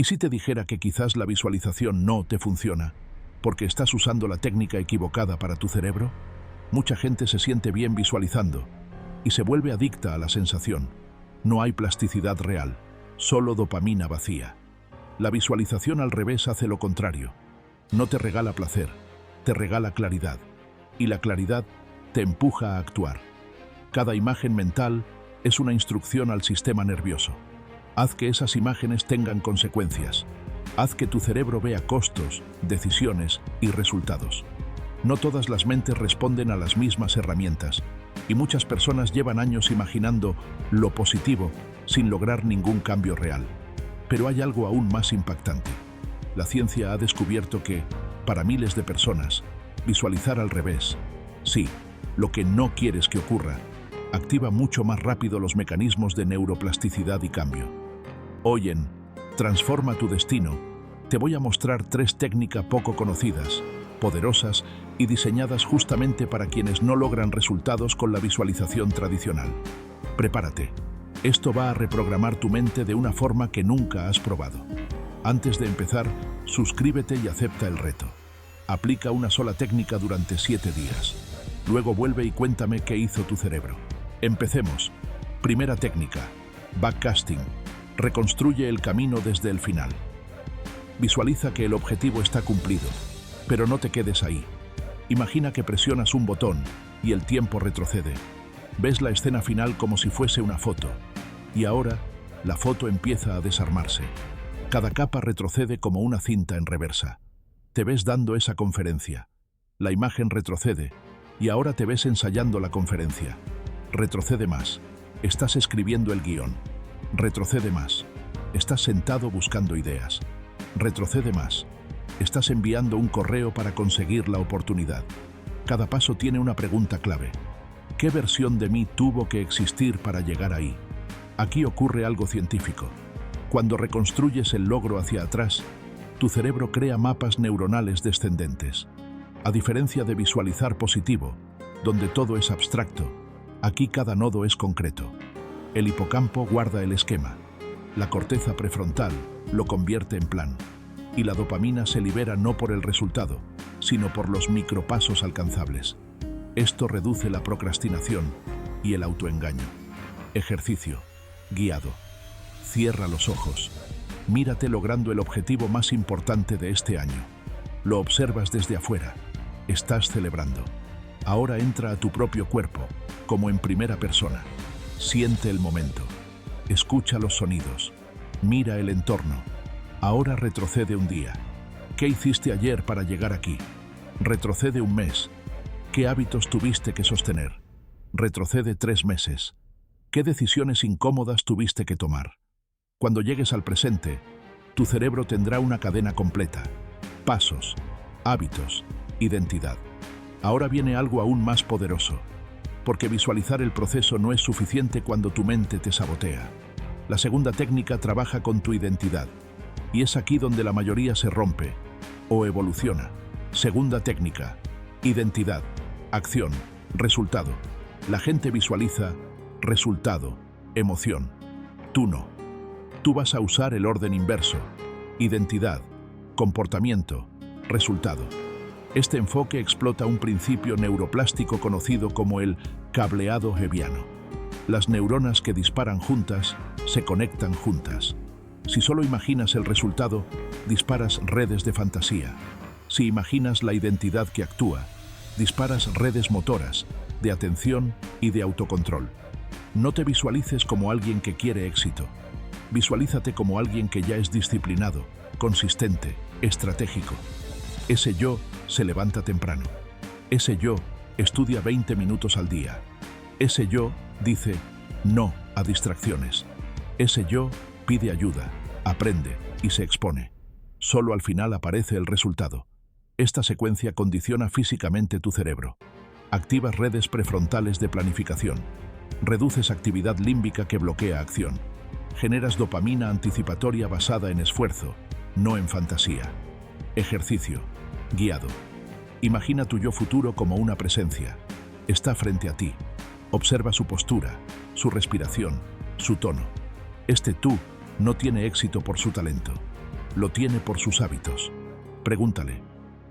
¿Y si te dijera que quizás la visualización no te funciona porque estás usando la técnica equivocada para tu cerebro? Mucha gente se siente bien visualizando y se vuelve adicta a la sensación. No hay plasticidad real, solo dopamina vacía. La visualización al revés hace lo contrario. No te regala placer, te regala claridad. Y la claridad te empuja a actuar. Cada imagen mental es una instrucción al sistema nervioso. Haz que esas imágenes tengan consecuencias. Haz que tu cerebro vea costos, decisiones y resultados. No todas las mentes responden a las mismas herramientas, y muchas personas llevan años imaginando lo positivo sin lograr ningún cambio real. Pero hay algo aún más impactante. La ciencia ha descubierto que, para miles de personas, visualizar al revés, sí, lo que no quieres que ocurra, activa mucho más rápido los mecanismos de neuroplasticidad y cambio. Hoy en Transforma tu destino, te voy a mostrar 3 técnicas poco conocidas, poderosas y diseñadas justamente para quienes no logran resultados con la visualización tradicional. Prepárate. Esto va a reprogramar tu mente de una forma que nunca has probado. Antes de empezar, suscríbete y acepta el reto. Aplica una sola técnica durante 7 días. Luego vuelve y cuéntame qué hizo tu cerebro. Empecemos. Primera técnica. Backcasting. Reconstruye el camino desde el final. Visualiza que el objetivo está cumplido, pero no te quedes ahí. Imagina que presionas un botón y el tiempo retrocede. Ves la escena final como si fuese una foto. Y ahora, la foto empieza a desarmarse. Cada capa retrocede como una cinta en reversa. Te ves dando esa conferencia. La imagen retrocede y ahora te ves ensayando la conferencia. Retrocede más. Estás escribiendo el guión. Retrocede más. Estás sentado buscando ideas. Retrocede más. Estás enviando un correo para conseguir la oportunidad. Cada paso tiene una pregunta clave. ¿Qué versión de mí tuvo que existir para llegar ahí? Aquí ocurre algo científico. Cuando reconstruyes el logro hacia atrás, tu cerebro crea mapas neuronales descendentes. A diferencia de visualizar positivo, donde todo es abstracto, aquí cada nodo es concreto. El hipocampo guarda el esquema. La corteza prefrontal lo convierte en plan. Y la dopamina se libera no por el resultado, sino por los micropasos alcanzables. Esto reduce la procrastinación y el autoengaño. Ejercicio. Guiado. Cierra los ojos. Mírate logrando el objetivo más importante de este año. Lo observas desde afuera. Estás celebrando. Ahora entra a tu propio cuerpo, como en primera persona. Siente el momento. Escucha los sonidos. Mira el entorno. Ahora retrocede un día. ¿Qué hiciste ayer para llegar aquí? Retrocede un mes. ¿Qué hábitos tuviste que sostener? Retrocede 3 meses. ¿Qué decisiones incómodas tuviste que tomar? Cuando llegues al presente, tu cerebro tendrá una cadena completa. Pasos, hábitos, identidad. Ahora viene algo aún más poderoso, porque visualizar el proceso no es suficiente cuando tu mente te sabotea. La segunda técnica trabaja con tu identidad, y es aquí donde la mayoría se rompe o evoluciona. Segunda técnica: identidad, acción, resultado. La gente visualiza resultado, emoción. Tú no. Tú vas a usar el orden inverso: identidad, comportamiento, resultado. Este enfoque explota un principio neuroplástico conocido como el cableado hebbiano. Las neuronas que disparan juntas se conectan juntas. Si solo imaginas el resultado, disparas redes de fantasía. Si imaginas la identidad que actúa, disparas redes motoras, de atención y de autocontrol. No te visualices como alguien que quiere éxito. Visualízate como alguien que ya es disciplinado, consistente, estratégico. Ese yo se levanta temprano. Ese yo estudia 20 minutos al día. Ese yo dice no a distracciones. Ese yo pide ayuda, aprende y se expone. Solo al final aparece el resultado. Esta secuencia condiciona físicamente tu cerebro. Activas redes prefrontales de planificación. Reduces actividad límbica que bloquea acción. Generas dopamina anticipatoria basada en esfuerzo, no en fantasía. Ejercicio. Guiado. Imagina tu yo futuro como una presencia. Está frente a ti. Observa su postura, su respiración, su tono. Este tú no tiene éxito por su talento. Lo tiene por sus hábitos. Pregúntale,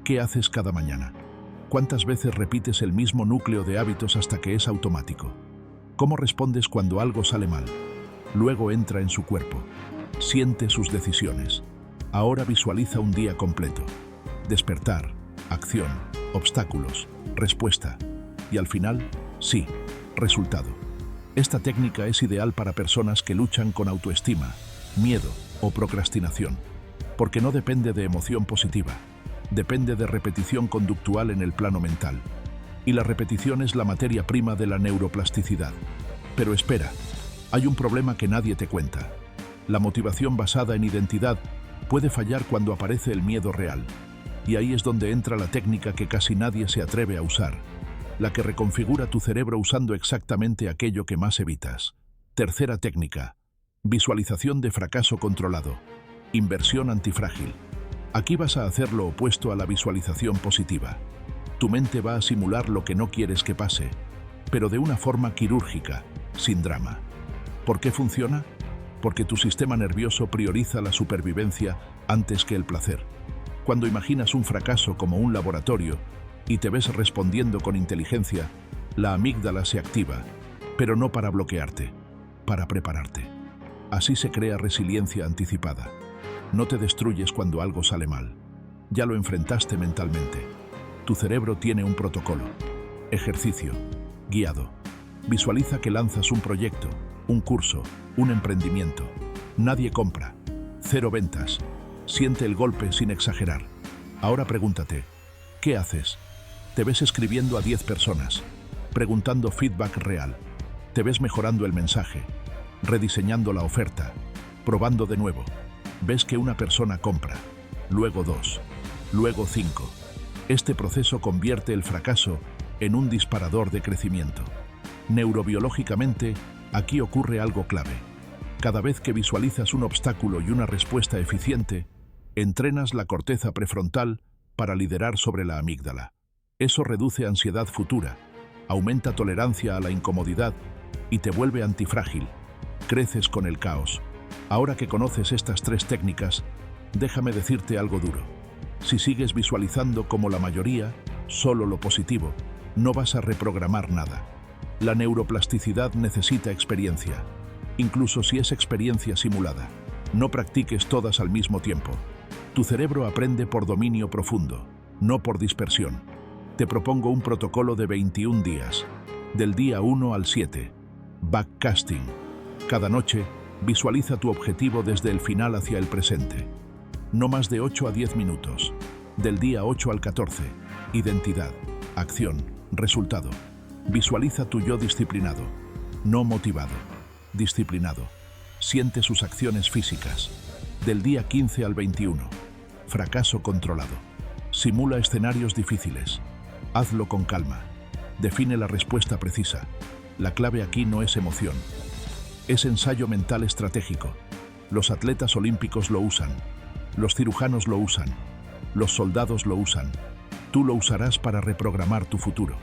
¿qué haces cada mañana? ¿Cuántas veces repites el mismo núcleo de hábitos hasta que es automático? ¿Cómo respondes cuando algo sale mal? Luego entra en su cuerpo. Siente sus decisiones. Ahora visualiza un día completo. Despertar, acción, obstáculos, respuesta. Y al final, sí, resultado. Esta técnica es ideal para personas que luchan con autoestima, miedo o procrastinación, porque no depende de emoción positiva, depende de repetición conductual en el plano mental. Y la repetición es la materia prima de la neuroplasticidad. Pero espera, hay un problema que nadie te cuenta. La motivación basada en identidad puede fallar cuando aparece el miedo real. Y ahí es donde entra la técnica que casi nadie se atreve a usar, la que reconfigura tu cerebro usando exactamente aquello que más evitas. Tercera técnica: visualización de fracaso controlado. Inversión antifrágil. Aquí vas a hacer lo opuesto a la visualización positiva. Tu mente va a simular lo que no quieres que pase, pero de una forma quirúrgica, sin drama. ¿Por qué funciona? Porque tu sistema nervioso prioriza la supervivencia antes que el placer. Cuando imaginas un fracaso como un laboratorio y te ves respondiendo con inteligencia, la amígdala se activa, pero no para bloquearte, para prepararte. Así se crea resiliencia anticipada. No te destruyes cuando algo sale mal. Ya lo enfrentaste mentalmente. Tu cerebro tiene un protocolo. Ejercicio. Guiado. Visualiza que lanzas un proyecto, un curso, un emprendimiento. Nadie compra. Cero ventas. Siente el golpe sin exagerar. Ahora pregúntate, ¿qué haces? Te ves escribiendo a 10 personas, preguntando feedback real. Te ves mejorando el mensaje, rediseñando la oferta, probando de nuevo. Ves que una persona compra, luego 2, luego 5. Este proceso convierte el fracaso en un disparador de crecimiento. Neurobiológicamente, aquí ocurre algo clave. Cada vez que visualizas un obstáculo y una respuesta eficiente, entrenas la corteza prefrontal para liderar sobre la amígdala. Eso reduce ansiedad futura, aumenta tolerancia a la incomodidad y te vuelve antifrágil. Creces con el caos. Ahora que conoces estas 3 técnicas, déjame decirte algo duro. Si sigues visualizando como la mayoría, solo lo positivo, no vas a reprogramar nada. La neuroplasticidad necesita experiencia, incluso si es experiencia simulada. No practiques todas al mismo tiempo. Tu cerebro aprende por dominio profundo, no por dispersión. Te propongo un protocolo de 21 días, del día 1 al 7. Backcasting. Cada noche, visualiza tu objetivo desde el final hacia el presente. No más de 8 a 10 minutos. Del día 8 al 14. Identidad, acción, resultado. Visualiza tu yo disciplinado, no motivado, disciplinado. Siente sus acciones físicas. Del día 15 al 21. Fracaso controlado. Simula escenarios difíciles. Hazlo con calma. Define la respuesta precisa. La clave aquí no es emoción. Es ensayo mental estratégico. Los atletas olímpicos lo usan. Los cirujanos lo usan. Los soldados lo usan. Tú lo usarás para reprogramar tu futuro.